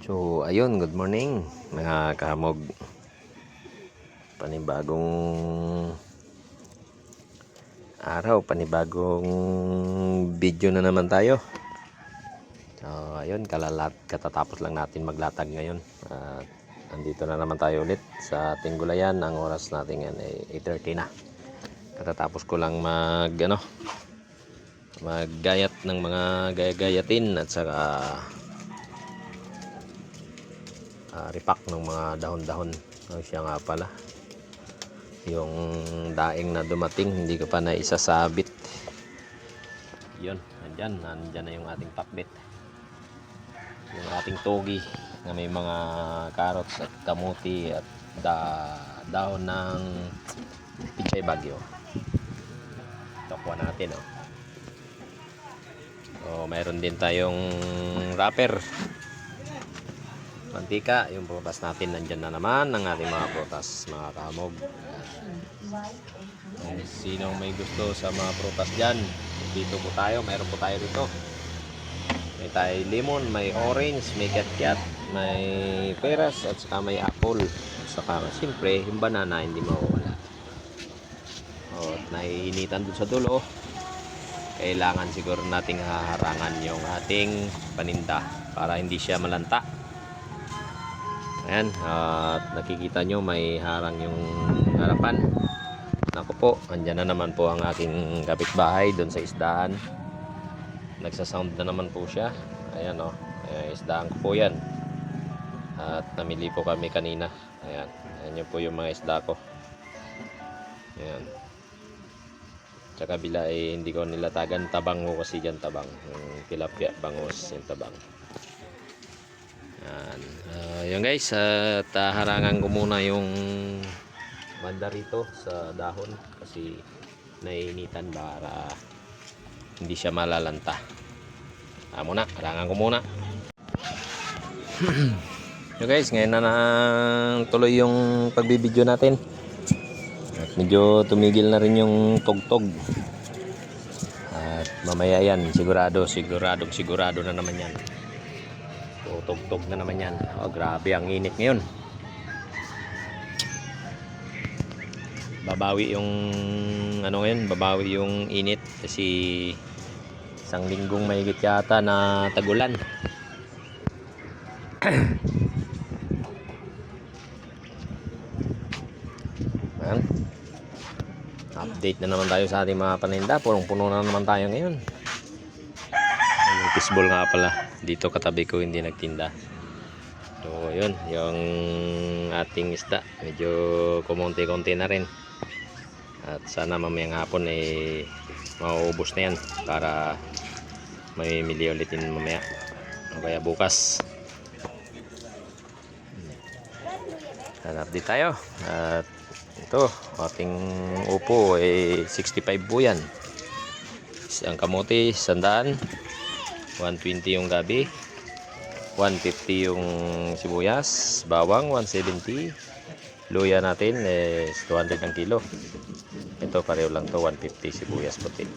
So, ayun, good morning mga kahamog. Panibagong araw, panibagong video na naman tayo. So, ayun, katatapos lang natin maglatag ngayon. At andito na naman tayo ulit sa ating gulayan. Ang oras natin yan ay 8:30 na. Katatapos ko lang maggayat ng mga gayagayatin at saka ripak ng mga dahon-dahon. Siya nga pala yung daing na dumating, hindi ko pa na isasabit. Yun, nandyan na yung ating pakbit, yung ating togi na may mga carrots at kamuti at dahon ng pichay bagyo. Takuha natin mayroon din tayong wrapper mantika. Yung prutas natin nandyan na naman ang ating mga prutas, mga kahamog. Sino may gusto sa mga prutas dyan, dito po tayo, mayroon po tayo dito. May tayo lemon, may orange, may kiat-kiat, may peras at saka may apple. At saka siyempre yung banana hindi mawawala. Naiinitan dun sa dulo, kailangan siguro nating haharangan yung ating paninda para hindi siya malanta. Ayan, at nakikita nyo may harang yung harapan. Naku po, andyan na naman po ang aking kapitbahay doon sa isdaan. Nagsasound na naman po siya. Ayan isdaan ko po yan. At namili po kami kanina. Ayan, ayan yun po yung mga isda ko. Ayan. Sa kabila hindi ko nilatagan, tabang ko kasi dyan, tabang. Yung tilapia, bangos, yung tabang. Yan guys, at harangan ko muna yung banda rito sa dahon kasi naiinitan para hindi siya malalanta. Muna, harangan ko muna. So guys, ngayon na tuloy yung pagbibideo natin at medyo tumigil na rin yung tugtog. At mamaya yan, sigurado na naman yan. Tugtog na naman yan. Grabe ang init ngayon. Babawi yung init kasi isang linggong mahigit yata na tagulan. Update na naman tayo sa ating mga paninda. Punong-puno na naman tayo ngayon. Fishball nga pala dito katabi ko, hindi nagtinda. So yun, yung ating isda medyo kumonti-konti na rin. At sana mamayang hapon mauubos na yan para may mili ulitin mamaya o kaya bukas. Update tayo. At ito, ating upo 65 po yan. Ang kamote 100, 120 yung gabi, 150 yung sibuyas, bawang 170, luya natin 200 ang kilo. Ito pareho lang to, 150 sibuyas puti.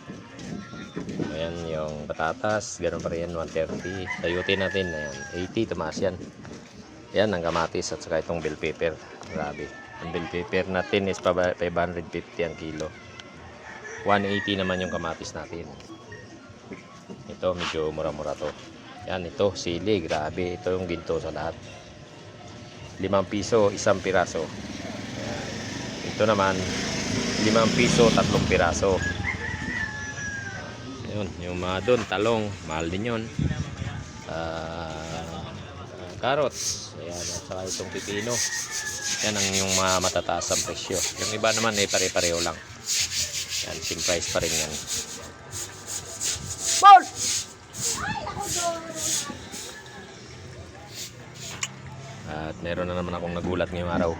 Ayan yung patatas, ganoon pa rin 130. Sayuti natin, ayan 80, tumaas yan. Ayan ang kamatis at saka itong bell pepper. Grabe, ang bell pepper natin is 550 ang kilo, 180 naman yung kamatis natin. Ito medyo mura-mura to. Yan, ito sili, grabe, ito yung ginto sa lahat, 5 piso isang piraso. Yan. Ito naman 5 piso 3 piraso. Yun, yung mga doon talong, mahal din yun. Carrots, ayan, at saka itong pipino, yan ang yung mga matataas ang presyo. Yung iba naman pare-pareho lang. Yan, same price pa rin yan. Ball! At meron na naman akong nagulat ngayong araw.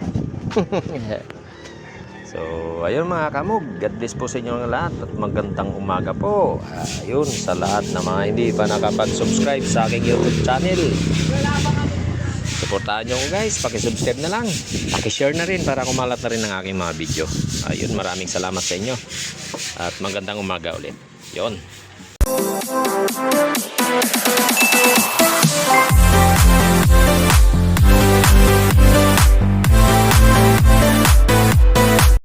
So ayun mga kamog, God bless po sa inyo lahat at magandang umaga po. Ayun, sa lahat na mga hindi pa nakapag-subscribe sa aking YouTube channel, suportahan nyo ko guys, pakisubscribe na lang, pakishare na rin para kumalat na rin ang aking mga video. Ayun, maraming salamat sa inyo at magandang umaga ulit. Yun.